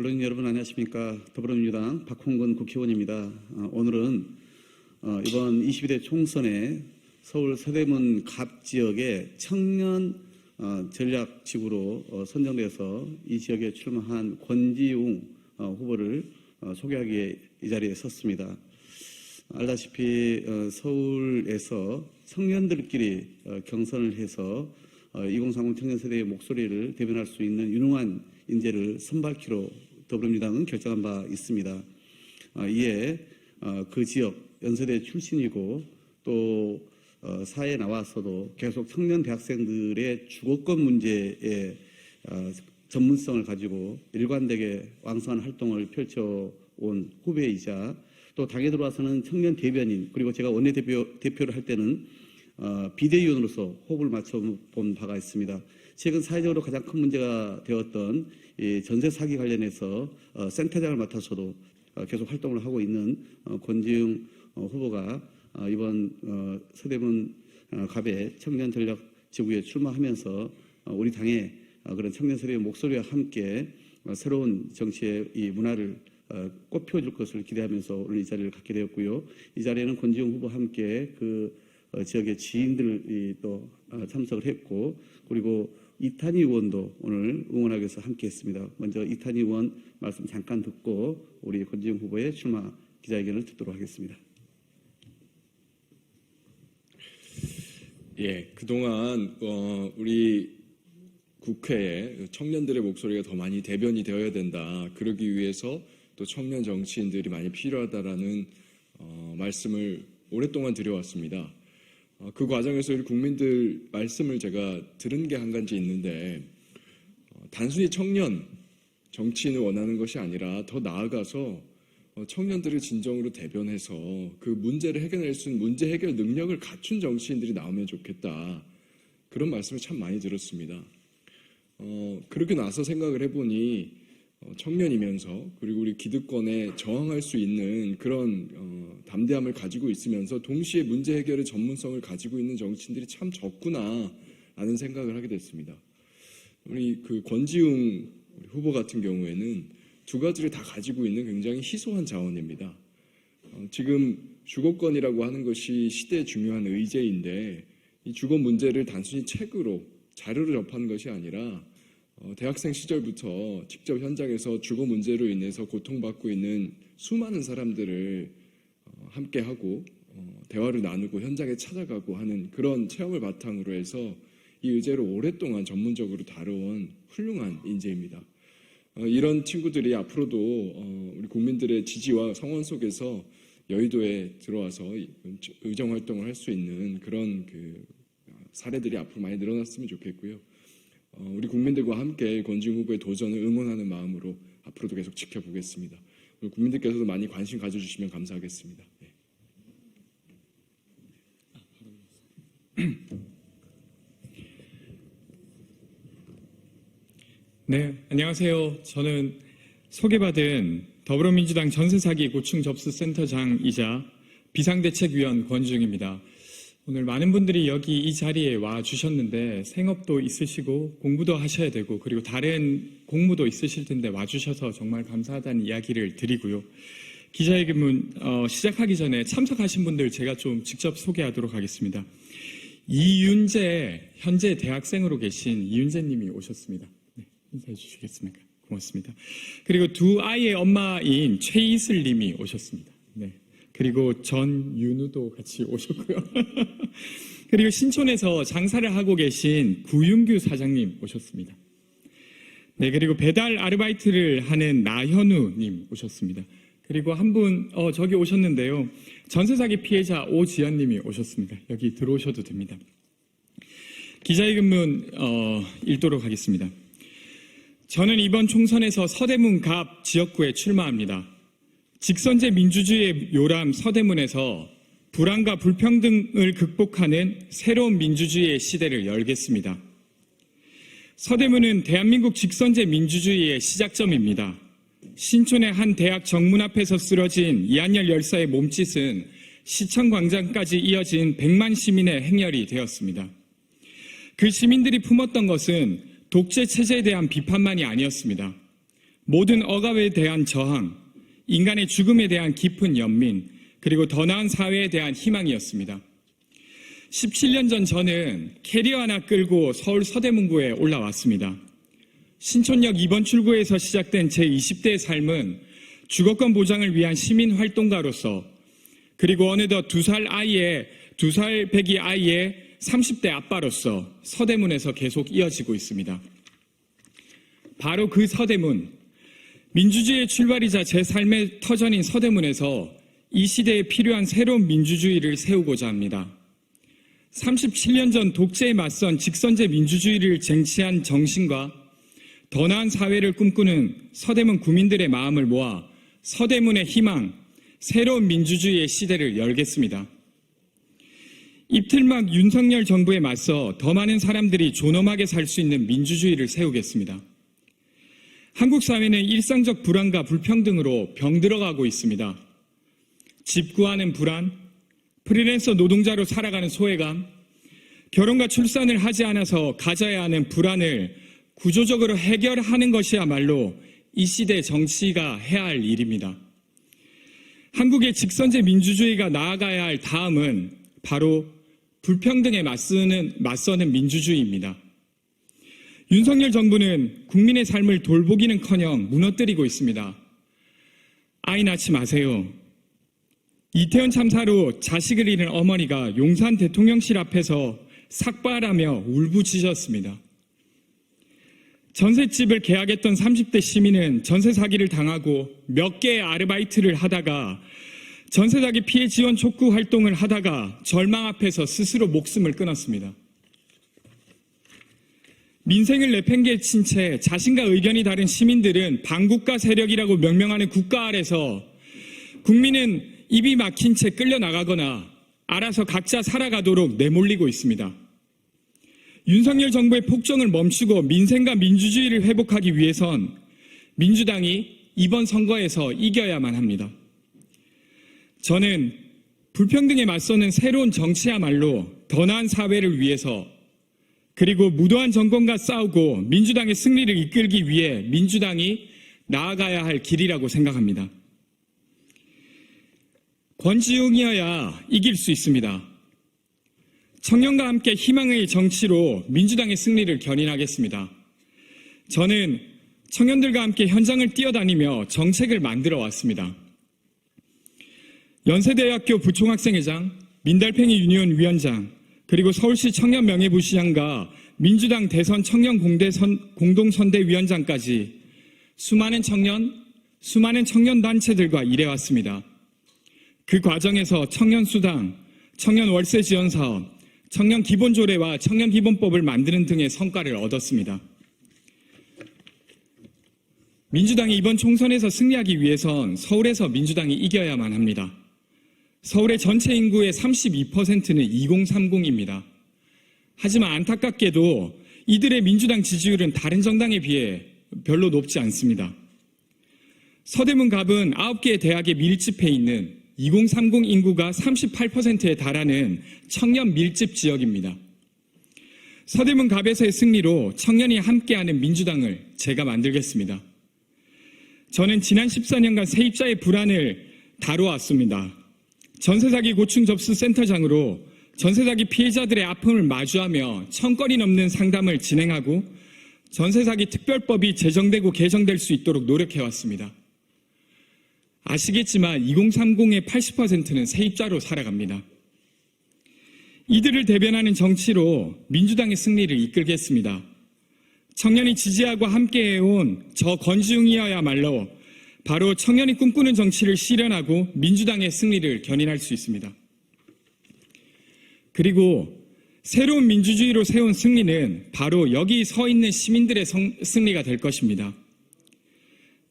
언론인 여러분 안녕하십니까. 더불어민주당 박홍근 국회의원입니다. 오늘은 이번 22대 총선에 서울 서대문 갑 지역의 청년 전략지구로 선정돼서 이 지역에 출마한 권지웅 후보를 소개하기 위해 이 자리에 섰습니다. 알다시피 서울에서 청년들끼리 경선을 해서 2030 청년 세대의 목소리를 대변할 수 있는 유능한 인재를 선발키로 더불어민주당은 결정한 바 있습니다. 이에 그 지역 연세대 출신이고 또 사회에 나와서도 계속 청년 대학생들의 주거권 문제에 전문성을 가지고 일관되게 왕성한 활동을 펼쳐온 후배이자 또 당에 들어와서는 청년 대변인 그리고 제가 원내대표를 할 때는 비대위원으로서 호흡을 맞춰본 바가 있습니다. 최근 사회적으로 가장 큰 문제가 되었던 전세 사기 관련해서 센터장을 맡아서도 계속 활동을 하고 있는 권지웅 후보가 이번 서대문 갑의 청년 전략 지구에 출마하면서 우리 당의 그런 청년 세대의 목소리와 함께 새로운 정치의 이 문화를 꽃피워줄 것을 기대하면서 오늘 이 자리를 갖게 되었고요. 이 자리에는 권지웅 후보와 함께 그 지역의 지인들이 또 참석을 했고 그리고 이탄희 의원도 오늘 응원하기 위해서 함께했습니다. 먼저 이탄희 의원 말씀 잠깐 듣고 우리 권지웅 후보의 출마 기자회견을 듣도록 하겠습니다. 예, 그동안 우리 국회에 청년들의 목소리가 더 많이 대변이 되어야 된다. 그러기 위해서 또 청년 정치인들이 많이 필요하다라는 말씀을 오랫동안 드려왔습니다. 그 과정에서 우리 국민들 말씀을 제가 들은 게 한 가지 있는데 단순히 청년 정치인을 원하는 것이 아니라 더 나아가서 청년들을 진정으로 대변해서 그 문제를 해결할 수 있는 문제 해결 능력을 갖춘 정치인들이 나오면 좋겠다. 그런 말씀을 참 많이 들었습니다. 그렇게 나서 생각을 해보니 청년이면서 그리고 우리 기득권에 저항할 수 있는 그런 담대함을 가지고 있으면서 동시에 문제 해결의 전문성을 가지고 있는 정치인들이 참 적구나라는 생각을 하게 됐습니다. 우리 그 권지웅 후보 같은 경우에는 두 가지를 다 가지고 있는 굉장히 희소한 자원입니다. 지금 주거권이라고 하는 것이 시대의 중요한 의제인데 이 주거 문제를 단순히 책으로 자료를 접하는 것이 아니라 대학생 시절부터 직접 현장에서 주거 문제로 인해서 고통받고 있는 수많은 사람들을 함께하고 대화를 나누고 현장에 찾아가고 하는 그런 체험을 바탕으로 해서 이 의제를 오랫동안 전문적으로 다뤄온 훌륭한 인재입니다. 이런 친구들이 앞으로도 우리 국민들의 지지와 성원 속에서 여의도에 들어와서 의정 활동을 할 수 있는 그런 그 사례들이 앞으로 많이 늘어났으면 좋겠고요. 우리 국민들과 함께 권지웅 후보의 도전을 응원하는 마음으로 앞으로도 계속 지켜보겠습니다. 우리 국민들께서도 많이 관심 가져주시면 감사하겠습니다. 네, 안녕하세요. 저는 소개받은 더불어민주당 전세사기 고충 접수센터장이자 비상대책위원 권지웅입니다. 오늘 많은 분들이 여기 이 자리에 와 주셨는데 생업도 있으시고 공부도 하셔야 되고 그리고 다른 공무도 있으실 텐데 와 주셔서 정말 감사하다는 이야기를 드리고요. 기자회견 시작하기 전에 참석하신 분들 제가 좀 직접 소개하도록 하겠습니다. 이윤재, 현재 대학생으로 계신 이윤재 님이 오셨습니다. 네, 인사해 주시겠습니까? 고맙습니다. 그리고 두 아이의 엄마인 최이슬 님이 오셨습니다. 네. 그리고 전윤우도 같이 오셨고요. 그리고 신촌에서 장사를 하고 계신 구윤규 사장님 오셨습니다. 네, 그리고 배달 아르바이트를 하는 나현우님 오셨습니다. 그리고 한 분 저기 오셨는데요. 전세사기 피해자 오지연님이 오셨습니다. 여기 들어오셔도 됩니다. 기자회견문 읽도록 하겠습니다. 저는 이번 총선에서 서대문 갑 지역구에 출마합니다. 직선제 민주주의의 요람 서대문에서 불안과 불평등을 극복하는 새로운 민주주의의 시대를 열겠습니다. 서대문은 대한민국 직선제 민주주의의 시작점입니다. 신촌의 한 대학 정문 앞에서 쓰러진 이한열 열사의 몸짓은 시청광장까지 이어진 100만 시민의 행렬이 되었습니다. 그 시민들이 품었던 것은 독재 체제에 대한 비판만이 아니었습니다. 모든 억압에 대한 저항, 인간의 죽음에 대한 깊은 연민, 그리고 더 나은 사회에 대한 희망이었습니다. 17년 전 저는 캐리어 하나 끌고 서울 서대문구에 올라왔습니다. 신촌역 2번 출구에서 시작된 제 20대의 삶은 주거권 보장을 위한 시민 활동가로서, 그리고 어느덧 2살 배기 아이의 30대 아빠로서 서대문에서 계속 이어지고 있습니다. 바로 그 서대문, 민주주의의 출발이자 제 삶의 터전인 서대문에서 이 시대에 필요한 새로운 민주주의를 세우고자 합니다. 37년 전 독재에 맞선 직선제 민주주의를 쟁취한 정신과 더 나은 사회를 꿈꾸는 서대문 구민들의 마음을 모아 서대문의 희망, 새로운 민주주의의 시대를 열겠습니다. 입틀막 윤석열 정부에 맞서 더 많은 사람들이 존엄하게 살 수 있는 민주주의를 세우겠습니다. 한국 사회는 일상적 불안과 불평등으로 병들어가고 있습니다. 집 구하는 불안, 프리랜서 노동자로 살아가는 소외감, 결혼과 출산을 하지 않아서 가져야 하는 불안을 구조적으로 해결하는 것이야말로 이 시대 정치가 해야 할 일입니다. 한국의 직선제 민주주의가 나아가야 할 다음은 바로 불평등에 맞서는 민주주의입니다. 윤석열 정부는 국민의 삶을 돌보기는커녕 무너뜨리고 있습니다. 아이 낳지 마세요. 이태원 참사로 자식을 잃은 어머니가 용산 대통령실 앞에서 삭발하며 울부짖었습니다. 전셋집을 계약했던 30대 시민은 전세 사기를 당하고 몇 개의 아르바이트를 하다가 전세 사기 피해 지원 촉구 활동을 하다가 절망 앞에서 스스로 목숨을 끊었습니다. 민생을 내팽개친 채 자신과 의견이 다른 시민들은 반국가 세력이라고 명명하는 국가 아래서 국민은 입이 막힌 채 끌려나가거나 알아서 각자 살아가도록 내몰리고 있습니다. 윤석열 정부의 폭정을 멈추고 민생과 민주주의를 회복하기 위해선 민주당이 이번 선거에서 이겨야만 합니다. 저는 불평등에 맞서는 새로운 정치야말로 더 나은 사회를 위해서, 그리고 무도한 정권과 싸우고 민주당의 승리를 이끌기 위해 민주당이 나아가야 할 길이라고 생각합니다. 권지웅이어야 이길 수 있습니다. 청년과 함께 희망의 정치로 민주당의 승리를 견인하겠습니다. 저는 청년들과 함께 현장을 뛰어다니며 정책을 만들어 왔습니다. 연세대학교 부총학생회장, 민달팽이 유니온 위원장, 그리고 서울시 청년 명예부시장과 민주당 대선 청년 공동선대위원장까지 수많은 청년단체들과 일해왔습니다. 그 과정에서 청년수당, 청년월세지원사업, 청년기본조례와 청년기본법을 만드는 등의 성과를 얻었습니다. 민주당이 이번 총선에서 승리하기 위해선 서울에서 민주당이 이겨야만 합니다. 서울의 전체 인구의 32%는 2030입니다. 하지만 안타깝게도 이들의 민주당 지지율은 다른 정당에 비해 별로 높지 않습니다. 서대문 갑은 9개의 대학에 밀집해 있는 2030 인구가 38%에 달하는 청년 밀집 지역입니다. 서대문 갑에서의 승리로 청년이 함께하는 민주당을 제가 만들겠습니다. 저는 지난 14년간 세입자의 불안을 다뤄왔습니다. 전세사기 고충 접수 센터장으로 전세사기 피해자들의 아픔을 마주하며 1000건이 넘는 상담을 진행하고 전세사기 특별법이 제정되고 개정될 수 있도록 노력해왔습니다. 아시겠지만 2030의 80%는 세입자로 살아갑니다. 이들을 대변하는 정치로 민주당의 승리를 이끌겠습니다. 청년이 지지하고 함께해온 저 권지웅이어야말로 바로 청년이 꿈꾸는 정치를 실현하고 민주당의 승리를 견인할 수 있습니다. 그리고 새로운 민주주의로 세운 승리는 바로 여기 서 있는 시민들의 승리가 될 것입니다.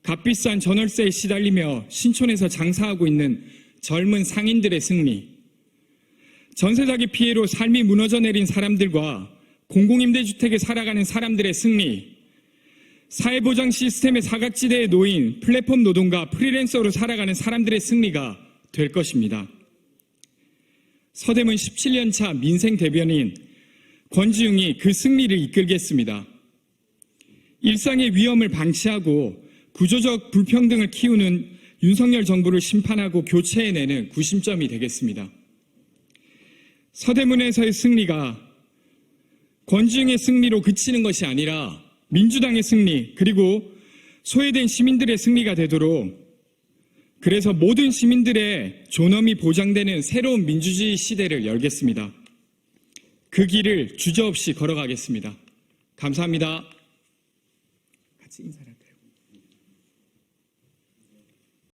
값비싼 전월세에 시달리며 신촌에서 장사하고 있는 젊은 상인들의 승리, 전세사기 피해로 삶이 무너져 내린 사람들과 공공임대주택에 살아가는 사람들의 승리, 사회보장 시스템의 사각지대에 놓인 플랫폼 노동과 프리랜서로 살아가는 사람들의 승리가 될 것입니다. 서대문 17년차 민생 대변인 권지웅이 그 승리를 이끌겠습니다. 일상의 위험을 방치하고 구조적 불평등을 키우는 윤석열 정부를 심판하고 교체해내는 구심점이 되겠습니다. 서대문에서의 승리가 권지웅의 승리로 그치는 것이 아니라 민주당의 승리, 그리고 소외된 시민들의 승리가 되도록, 그래서 모든 시민들의 존엄이 보장되는 새로운 민주주의 시대를 열겠습니다. 그 길을 주저없이 걸어가겠습니다. 감사합니다. 같이 인사를 할까요?